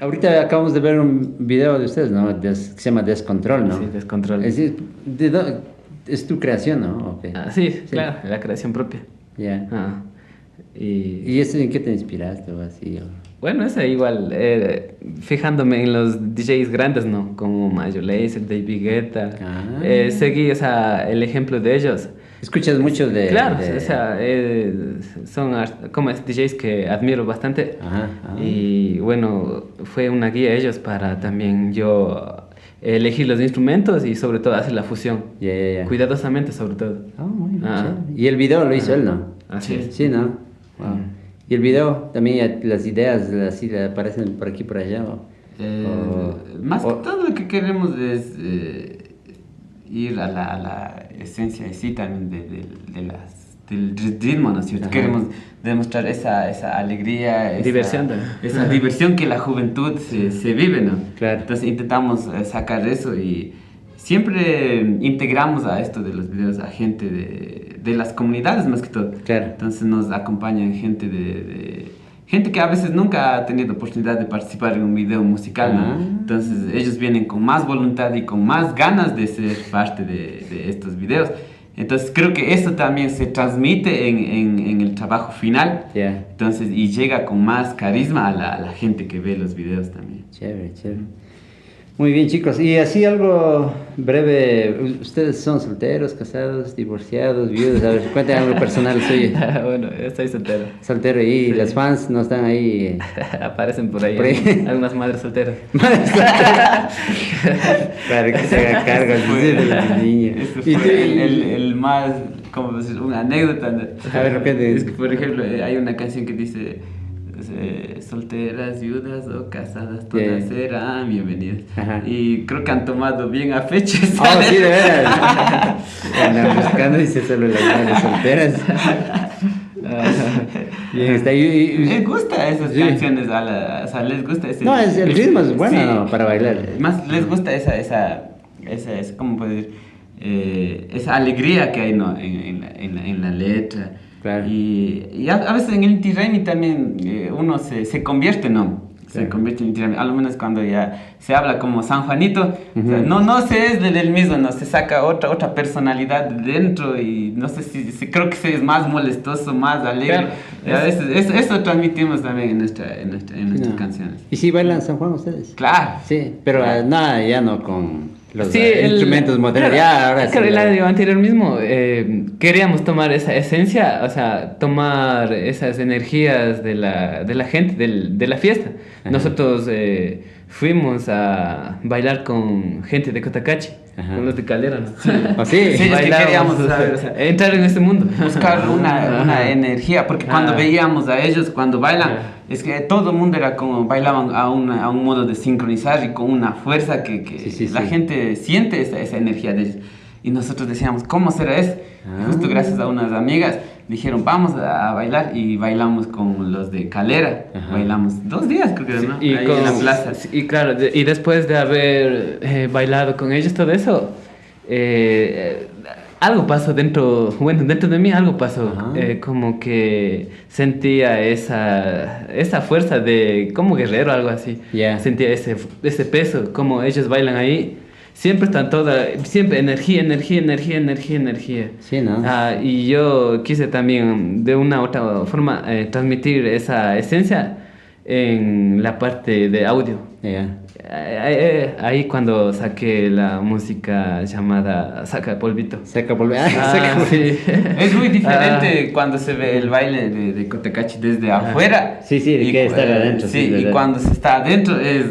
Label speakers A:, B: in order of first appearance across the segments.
A: Ahorita acabamos de ver un video de ustedes, ¿no? Que se llama Descontrol, ¿no?
B: Sí, Descontrol.
A: Es decir, es tu creación, ¿no? ¿O qué?
B: Sí,
A: Sí.
B: claro, la creación propia.
A: Ya.
B: Ah,
A: ¿Y eso en qué te inspiraste o así?
B: bueno, esa igual, fijándome en los DJs grandes, ¿no? Como Major Lazer, David Guetta.
A: Ah.
B: Seguí el ejemplo de ellos.
A: ¿Escuchas mucho de...?
B: Claro, o sea, son como DJs que admiro bastante.
A: Ajá, ajá.
B: Y bueno, fue una guía a ellos para también yo elegir los instrumentos y sobre todo hacer la fusión.
A: Ya.
B: Cuidadosamente sobre todo.
A: Muy bien, chévere. Y el video lo hizo él, ¿no?
B: Así es.
A: Sí, ¿no? Wow. Y el video, también las ideas así aparecen por aquí, por allá.
C: Más que todo lo que queremos es ir a la esencia de sí también del ritmo, ¿no es cierto?
A: Ajá.
C: Queremos demostrar esa alegría,
B: Diversión también.
C: esa diversión que la juventud se vive, ¿no?
A: Claro.
C: Entonces intentamos sacar eso y siempre integramos a esto de los videos a gente de las comunidades más que todo.
A: Claro.
C: Entonces nos acompañan gente gente que a veces nunca ha tenido oportunidad de participar en un video musical, ¿no?
A: Ah.
C: Entonces ellos vienen con más voluntad y con más ganas de ser parte de estos videos. Entonces creo que eso también se transmite en el trabajo final.
A: Ya.
C: Entonces, y llega con más carisma a la gente que ve los videos también.
A: Chévere. Muy bien, chicos. Y así algo breve, ¿ustedes son solteros, casados, divorciados, viudos? A ver, cuenten algo personal suyo.
B: Bueno, estoy soltero.
A: Soltero, y
B: Sí.
A: las fans no están ahí.
B: Aparecen por ahí,
A: Por ahí.
B: algunas madres solteras.
A: Para que se haga cargo de los niños.
C: Este
A: Y
C: fue
A: tú-
C: el más, ¿cómo decir? Una anécdota, ¿no?
A: A ver, repite.
C: Es que, por ejemplo, hay una canción que dice solteras, viudas o casadas, todas
A: Yeah.
C: serán bienvenidas.
A: Ajá.
C: Y creo que han tomado bien a fecha esa
A: Oh, sí, de
C: letra.
A: veras. Andan buscando, dice solo las madres solteras. Bien, está ahí.
C: Les gusta esas
A: Sí.
C: canciones, o sea, les gusta ese...
A: No, el ritmo es bueno,
C: Sí.
A: ¿no? Para bailar.
C: Más les gusta ¿cómo puedo decir? Esa alegría que hay, ¿no? en la letra.
A: Claro.
C: Y a veces en el Inti Raymi también uno se convierte, ¿no? Se
A: Claro.
C: convierte en Inti Raymi. A lo menos cuando ya se habla como San Juanito, o sea,
A: Ujú.
C: no se es del mismo, no se saca otra personalidad de dentro y no sé si creo que se es más molestoso, más alegre.
B: Claro.
C: Y a veces eso transmitimos también en nuestras
A: No.
C: canciones.
A: ¿Y si bailan San Juan ustedes?
C: Claro.
A: Sí, pero nada, ya no con los
B: Sí,
A: instrumentos modernos.
B: claro,
A: Ya, ahora sí.
B: claro, el año anterior mismo queríamos tomar esa esencia, o sea, tomar esas energías de la gente, de la fiesta.
A: Ajá.
B: Nosotros fuimos a bailar con gente de Cotacachi,
A: Ajá.
B: con los de Calera, ¿no?
A: ¿Oh, sí?
C: Sí, es que
B: Bailábamos,
C: queríamos,
B: o sea,
C: ¿sabes? O sea,
B: entrar en este mundo.
C: Buscar una
B: Ajá.
C: energía, porque cuando
B: Ah.
C: veíamos a ellos cuando bailan,
B: Ah.
C: es que todo el mundo era como bailaban a un modo de sincronizar y con una fuerza que
A: Sí,
C: la
A: sí.
C: gente siente esa energía de ellos. Y nosotros decíamos, ¿cómo será eso? Y
A: Ah.
C: justo gracias a unas amigas dijeron, vamos a bailar y bailamos con los de Calera.
A: Ajá.
C: Bailamos 2 días, creo que, ¿no?
B: Y
C: Ahí
B: con-
C: en la plaza.
B: Y claro, y después de haber bailado con ellos todo eso, algo pasó dentro de mí algo pasó,
A: Ajá.
B: como que sentía esa fuerza de como guerrero, algo así.
A: Ya.
B: Sentía ese peso, como ellos bailan ahí. Siempre están siempre energía.
A: Sí, ¿no?
B: Y yo quise también de una u otra forma transmitir esa esencia en la parte de audio.
A: Ya.
B: Ahí cuando saqué la música llamada Saca Polvito.
A: Saca polvo.
B: Ah, sí.
C: Es muy diferente cuando se ve el baile de Cotacachi desde afuera.
A: Sí, de
C: y
A: que estar adentro.
C: Sí, y
A: verdad.
C: cuando se está adentro es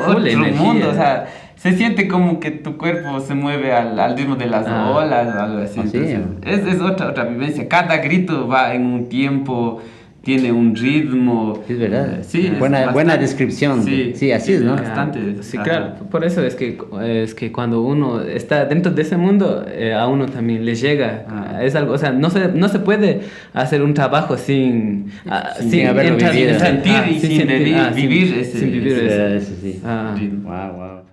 C: otro
B: energía.
C: mundo. O sea, se siente como que tu cuerpo se mueve al ritmo de las
B: Ah.
C: olas o algo así.
A: Ah, sí.
C: Entonces, es otra vivencia. Cada grito va en un tiempo, tiene un ritmo.
A: Es verdad.
C: Sí, es
A: Buena
C: bastante-
A: descripción. Sí, así es, ¿no?
C: Bastante.
B: Sí,
C: Ajá.
B: claro. Por eso es que cuando uno está dentro de ese mundo, a uno también le llega.
C: Ah.
B: Es algo, o sea, no se puede hacer un trabajo sin
A: Sin haberlo vivido.
C: Sentir y sin vivir
B: sin vivir
A: Es
B: eso.
A: verdad, eso sí.
B: Ah.
C: ritmo.
A: Wow.